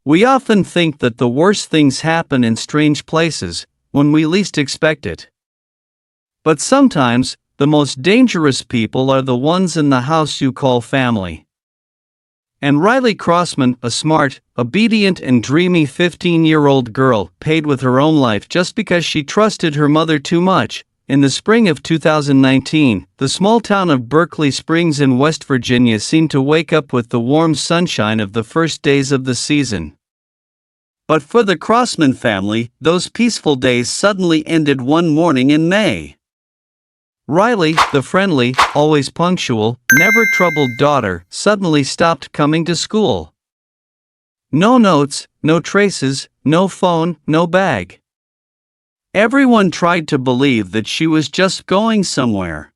We often think that the worst things happen in strange places, when we least expect it. But sometimes, the most dangerous people are the ones in the house you call family. And Riley Crossman, a smart, obedient and dreamy 15-year-old girl, paid with her own life just because she trusted her mother too much. In the spring of 2019, the small town of Berkeley Springs in West Virginia seemed to wake up with the warm sunshine of the first days of the season. But for the Crossman family, those peaceful days suddenly ended one morning in May. Riley, the friendly, always punctual, never troubled daughter, suddenly stopped coming to school. No notes, no traces, no phone, no bag. Everyone tried to believe that she was just going somewhere.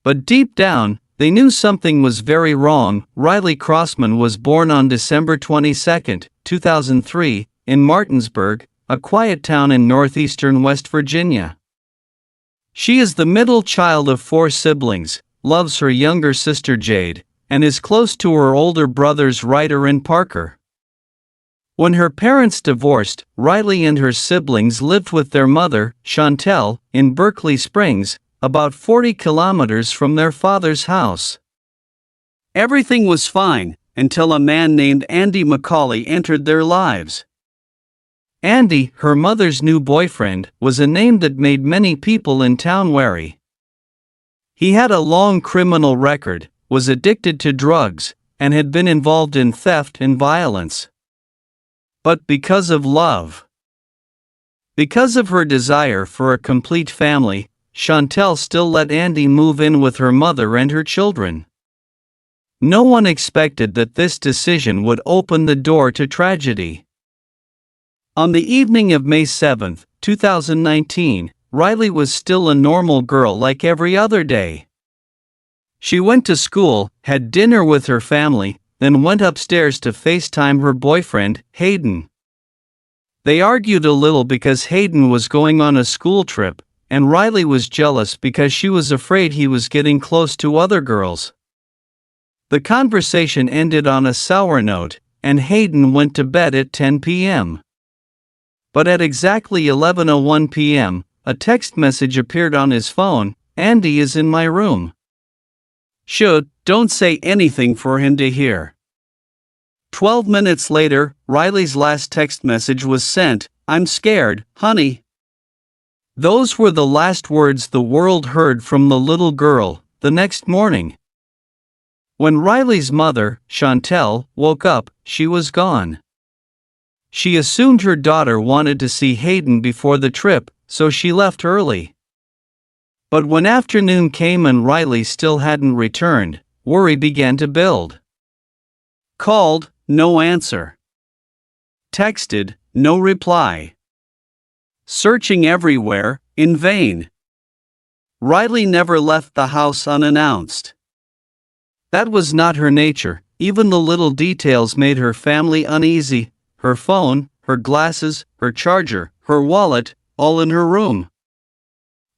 But deep down, they knew something was very wrong. Riley Crossman was born on December 22, 2003, in Martinsburg, a quiet town in northeastern West Virginia. She is the middle child of 4 siblings, loves her younger sister Jade, and is close to her older brothers Ryder and Parker. When her parents divorced, Riley and her siblings lived with their mother, Chantel, in Berkeley Springs, about 40 kilometers from their father's house. Everything was fine, until a man named Andy McCauley entered their lives. Andy, her mother's new boyfriend, was a name that made many people in town wary. He had a long criminal record, was addicted to drugs, and had been involved in theft and violence. But because of love. Because of her desire for a complete family, Chantel still let Andy move in with her mother and her children. No one expected that this decision would open the door to tragedy. On the evening of May 7, 2019, Riley was still a normal girl like every other day. She went to school, had dinner with her family, then went upstairs to FaceTime her boyfriend, Hayden. They argued a little because Hayden was going on a school trip, and Riley was jealous because she was afraid he was getting close to other girls. The conversation ended on a sour note, and Hayden went to bed at 10 p.m. But at exactly 11:01 p.m., a text message appeared on his phone: "Andy is in my room. Don't say anything for him to hear." 12 minutes later, Riley's last text message was sent: "I'm scared, honey." Those were the last words the world heard from the little girl. The next morning, when Riley's mother, Chantel, woke up, she was gone. She assumed her daughter wanted to see Hayden before the trip, so she left early. But when afternoon came and Riley still hadn't returned, worry began to build. Called, no answer. Texted, no reply. Searching everywhere, in vain. Riley never left the house unannounced. That was not her nature. Even the little details made her family uneasy: her phone, her glasses, her charger, her wallet, all in her room.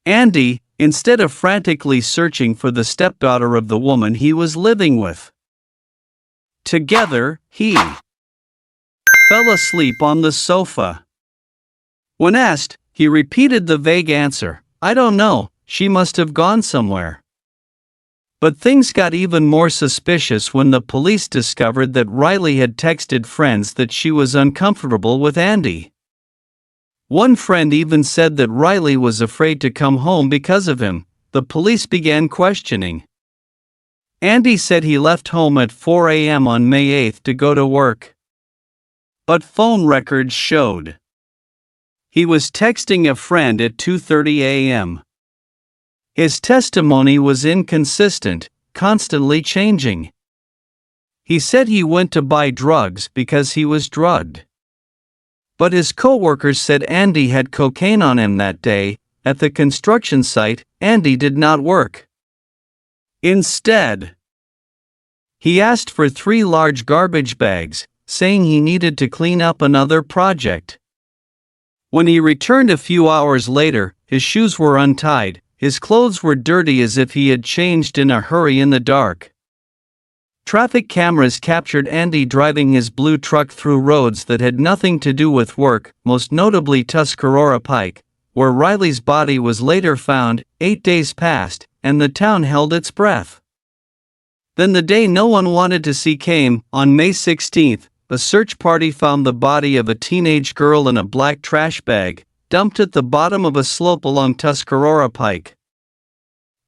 Andy, instead of frantically searching for the stepdaughter of the woman he was living with. Together, he fell asleep on the sofa. When asked, he repeated the vague answer: "I don't know, she must have gone somewhere." But things got even more suspicious when the police discovered that Riley had texted friends that she was uncomfortable with Andy. One friend even said that Riley was afraid to come home because of him. The police began questioning. Andy said he left home at 4 a.m. on May 8 to go to work. But phone records showed he was texting a friend at 2:30 a.m. His testimony was inconsistent, constantly changing. He said he went to buy drugs because he was drugged. But his co-workers said Andy had cocaine on him that day. At the construction site, Andy did not work. Instead, he asked for 3 large garbage bags, saying he needed to clean up another project. When he returned a few hours later, his shoes were untied, his clothes were dirty as if he had changed in a hurry in the dark. Traffic cameras captured Andy driving his blue truck through roads that had nothing to do with work, most notably Tuscarora Pike, where Riley's body was later found. 8 days passed, and the town held its breath. Then the day no one wanted to see came. On May 16, a search party found the body of a teenage girl in a black trash bag, dumped at the bottom of a slope along Tuscarora Pike.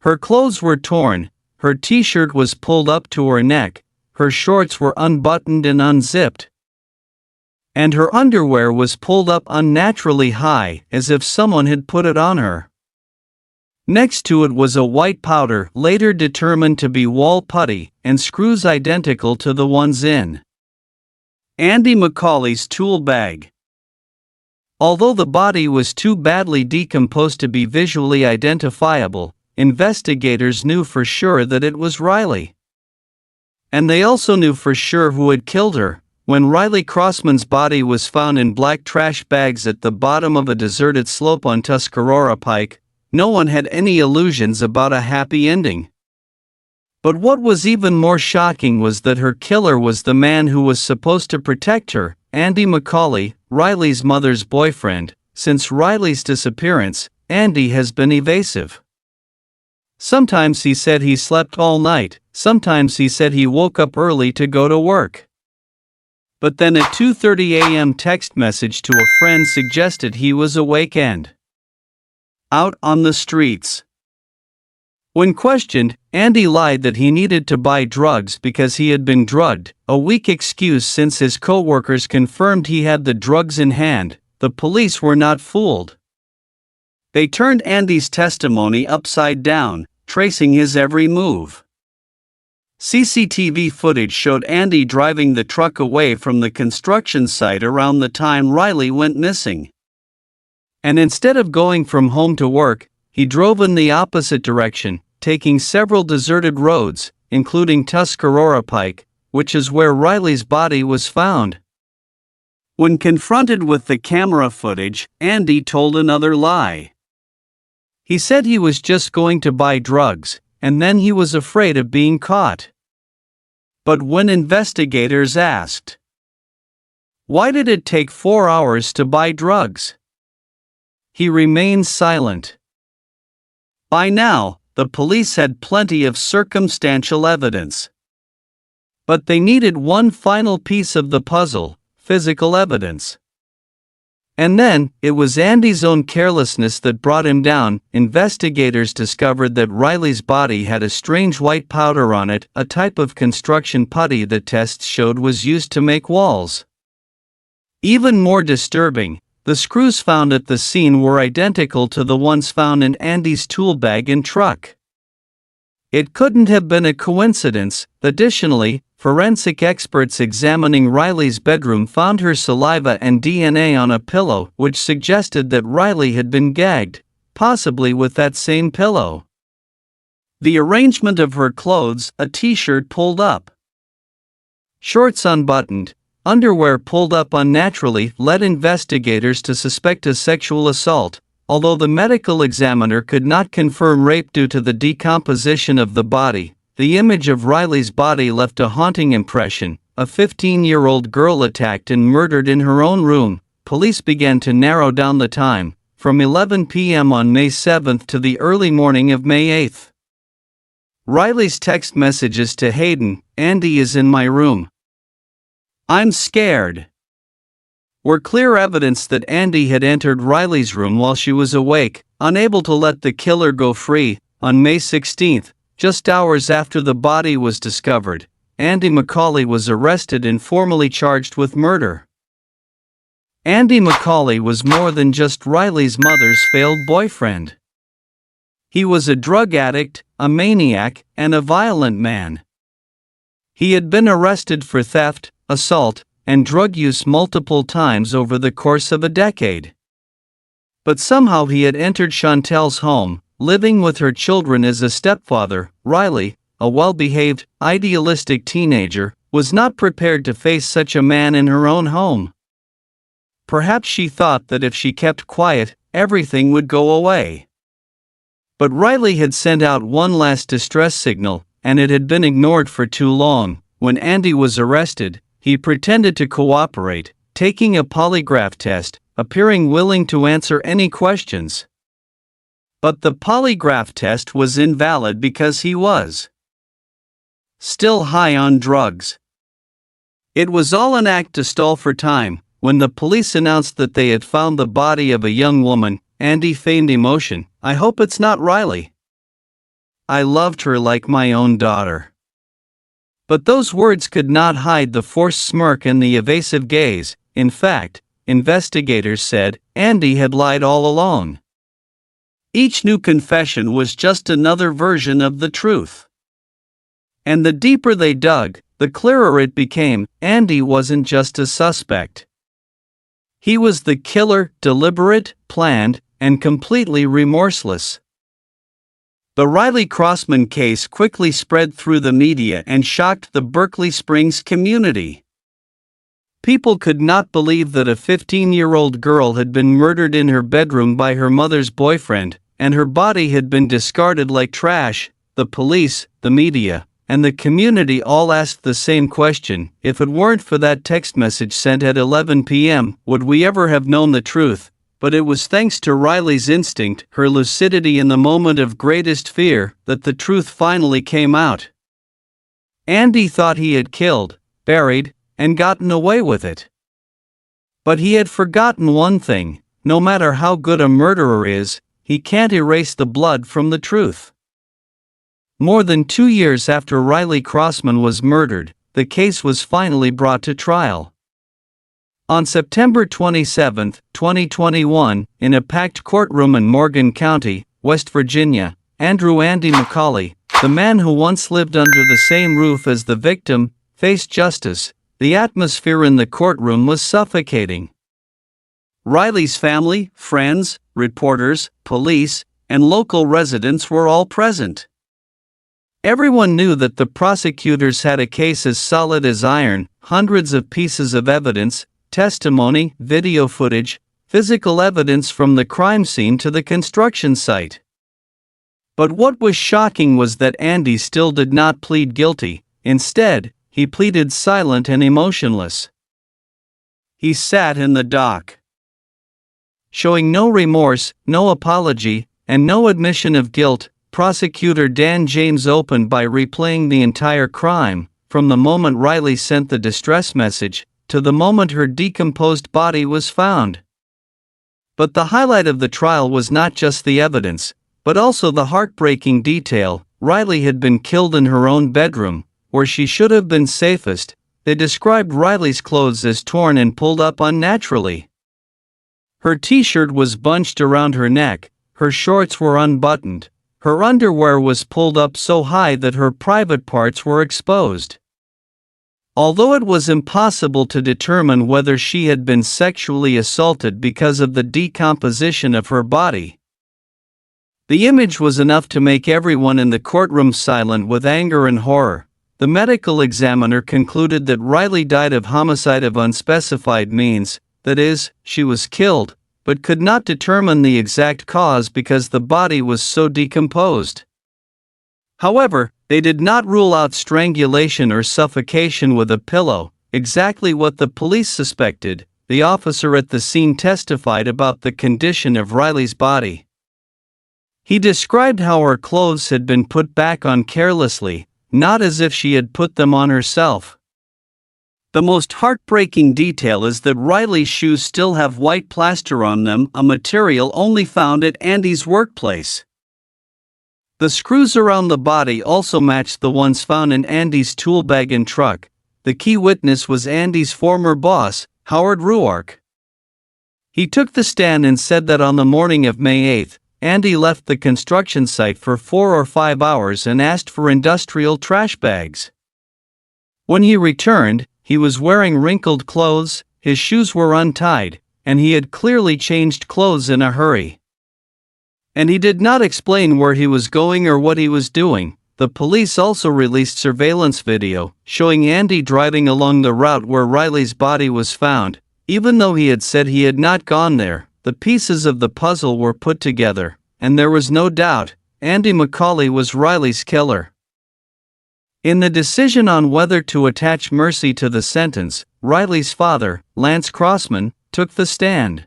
Her clothes were torn, her t-shirt was pulled up to her neck, her shorts were unbuttoned and unzipped, and her underwear was pulled up unnaturally high, as if someone had put it on her. Next to it was a white powder, later determined to be wall putty, and screws identical to the ones in Andy McCauley's tool bag. Although the body was too badly decomposed to be visually identifiable, investigators knew for sure that it was Riley. And they also knew for sure who had killed her. When Riley Crossman's body was found in black trash bags at the bottom of a deserted slope on Tuscarora Pike, no one had any illusions about a happy ending. But what was even more shocking was that her killer was the man who was supposed to protect her, Andy McCauley, Riley's mother's boyfriend. Since Riley's disappearance, Andy has been evasive. Sometimes he said he slept all night, sometimes he said he woke up early to go to work. But then a 2:30 a.m. text message to a friend suggested he was awake and out on the streets. When questioned, Andy lied that he needed to buy drugs because he had been drugged, a weak excuse since his co-workers confirmed he had the drugs in hand. The police were not fooled. They turned Andy's testimony upside down, tracing his every move. CCTV footage showed Andy driving the truck away from the construction site around the time Riley went missing. And instead of going from home to work, he drove in the opposite direction, taking several deserted roads, including Tuscarora Pike, which is where Riley's body was found. When confronted with the camera footage, Andy told another lie. He said he was just going to buy drugs, and then he was afraid of being caught. But when investigators asked, "Why did it take 4 hours to buy drugs?" he remained silent. By now, the police had plenty of circumstantial evidence. But they needed one final piece of the puzzle: physical evidence. And then, it was Andy's own carelessness that brought him down. Investigators discovered that Riley's body had a strange white powder on it, a type of construction putty that tests showed was used to make walls. Even more disturbing, the screws found at the scene were identical to the ones found in Andy's tool bag and truck. It couldn't have been a coincidence. Additionally, forensic experts examining Riley's bedroom found her saliva and DNA on a pillow, which suggested that Riley had been gagged, possibly with that same pillow. The arrangement of her clothes, a t-shirt pulled up, shorts unbuttoned, underwear pulled up unnaturally, led investigators to suspect a sexual assault. Although the medical examiner could not confirm rape due to the decomposition of the body, the image of Riley's body left a haunting impression. A 15-year-old girl attacked and murdered in her own room. Police began to narrow down the time, from 11 p.m. on May 7 to the early morning of May 8. Riley's text messages to Hayden, "Andy is in my room. I'm scared," were clear evidence that Andy had entered Riley's room while she was awake, unable to let the killer go free. On May 16, just hours after the body was discovered, Andy McCauley was arrested and formally charged with murder. Andy McCauley was more than just Riley's mother's failed boyfriend. He was a drug addict, a maniac, and a violent man. He had been arrested for theft, assault, and drug use multiple times over the course of a decade. But somehow he had entered Chantel's home, living with her children as a stepfather. Riley, a well-behaved, idealistic teenager, was not prepared to face such a man in her own home. Perhaps she thought that if she kept quiet, everything would go away. But Riley had sent out one last distress signal, and it had been ignored for too long. when Andy was arrested, he pretended to cooperate, taking a polygraph test, appearing willing to answer any questions. But the polygraph test was invalid because he was still high on drugs. It was all an act to stall for time. When the police announced that they had found the body of a young woman, Andy feigned emotion. "I hope it's not Riley. I loved her like my own daughter." But those words could not hide the forced smirk and the evasive gaze. In fact, investigators said Andy had lied all along. Each new confession was just another version of the truth. And the deeper they dug, the clearer it became, Andy wasn't just a suspect. He was the killer, deliberate, planned, and completely remorseless. The Riley Crossman case quickly spread through the media and shocked the Berkeley Springs community. People could not believe that a 15-year-old girl had been murdered in her bedroom by her mother's boyfriend, and her body had been discarded like trash. The police, the media, and the community all asked the same question: if it weren't for that text message sent at 11 p.m., would we ever have known the truth? But it was thanks to Riley's instinct, her lucidity in the moment of greatest fear, that the truth finally came out. Andy thought he had killed, buried, and gotten away with it. But he had forgotten one thing: no matter how good a murderer is, he can't erase the blood from the truth. More than 2 years after Riley Crossman was murdered, the case was finally brought to trial. On September 27, 2021, in a packed courtroom in Morgan County, West Virginia, Andrew "Andy" McCauley, the man who once lived under the same roof as the victim, faced justice. The atmosphere in the courtroom was suffocating. Riley's family, friends, reporters, police, and local residents were all present. Everyone knew that the prosecutors had a case as solid as iron: hundreds of pieces of evidence, testimony, video footage, physical evidence from the crime scene to the construction site. But what was shocking was that Andy still did not plead guilty. Instead, he pleaded silent and emotionless. He sat in the dock, showing no remorse, no apology, and no admission of guilt. Prosecutor Dan James opened by replaying the entire crime, from the moment Riley sent the distress message to the moment her decomposed body was found. But the highlight of the trial was not just the evidence, but also the heartbreaking detail: Riley had been killed in her own bedroom, where she should have been safest. They described Riley's clothes as torn and pulled up unnaturally. Her t-shirt was bunched around her neck, her shorts were unbuttoned, her underwear was pulled up so high that her private parts were exposed. Although it was impossible to determine whether she had been sexually assaulted because of the decomposition of her body, the image was enough to make everyone in the courtroom silent with anger and horror. The medical examiner concluded that Riley died of homicide of unspecified means, that is, she was killed, but could not determine the exact cause because the body was so decomposed. However, they did not rule out strangulation or suffocation with a pillow, exactly what the police suspected. The officer at the scene testified about the condition of Riley's body. He described how her clothes had been put back on carelessly, not as if she had put them on herself. The most heartbreaking detail is that Riley's shoes still have white plaster on them, a material only found at Andy's workplace. The screws around the body also matched the ones found in Andy's tool bag and truck. The key witness was Andy's former boss, Howard Ruark. He took the stand and said that on the morning of May 8, Andy left the construction site for 4 or 5 hours and asked for industrial trash bags. When he returned, he was wearing wrinkled clothes, his shoes were untied, and he had clearly changed clothes in a hurry. And he did not explain where he was going or what he was doing. The police also released surveillance video, showing Andy driving along the route where Riley's body was found. Even though he had said he had not gone there, the pieces of the puzzle were put together, and there was no doubt, Andy McCauley was Riley's killer. In the decision on whether to attach mercy to the sentence, Riley's father, Lance Crossman, took the stand.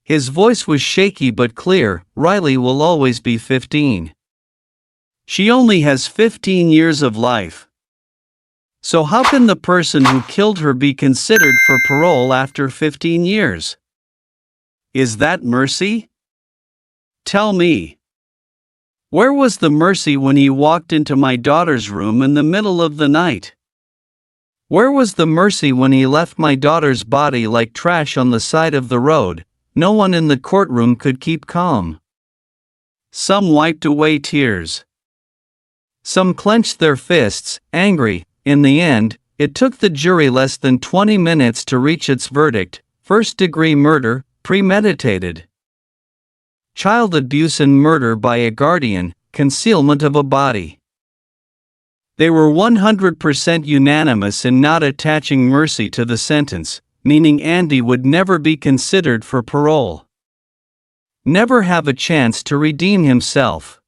His voice was shaky but clear. Riley will always be 15. She only has 15 years of life. So how can the person who killed her be considered for parole after 15 years? Is that mercy? Tell me. Where was the mercy when he walked into my daughter's room in the middle of the night? Where was the mercy when he left my daughter's body like trash on the side of the road? No one in the courtroom could keep calm. Some wiped away tears. Some clenched their fists, angry. In the end, it took the jury less than 20 minutes to reach its verdict: first-degree murder, premeditated. Child abuse and murder by a guardian, concealment of a body. They were 100% unanimous in not attaching mercy to the sentence, meaning Andy would never be considered for parole. Never have a chance to redeem himself.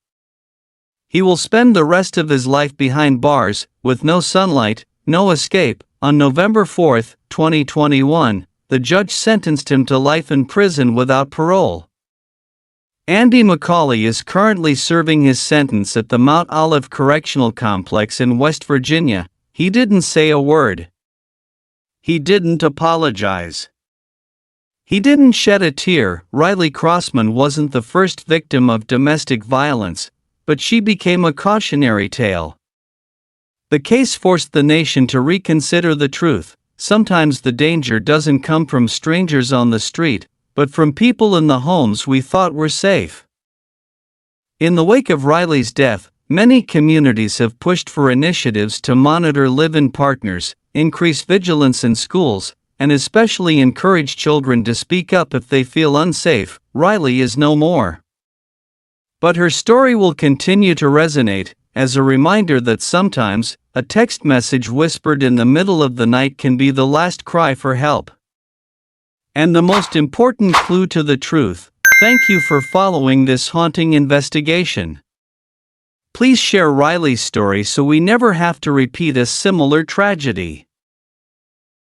He will spend the rest of his life behind bars, with no sunlight, no escape. On November 4, 2021, the judge sentenced him to life in prison without parole. Andy McCauley is currently serving his sentence at the Mount Olive Correctional Complex in West Virginia. He didn't say a word. He didn't apologize. He didn't shed a tear. Riley Crossman wasn't the first victim of domestic violence, but she became a cautionary tale. The case forced the nation to reconsider the truth. Sometimes the danger doesn't come from strangers on the street, but from people in the homes we thought were safe. In the wake of Riley's death, many communities have pushed for initiatives to monitor live-in partners, increase vigilance in schools, and especially encourage children to speak up if they feel unsafe. Riley is no more. But her story will continue to resonate, as a reminder that sometimes, a text message whispered in the middle of the night can be the last cry for help. And the most important clue to the truth. Thank you for following this haunting investigation. Please share Riley's story so we never have to repeat a similar tragedy.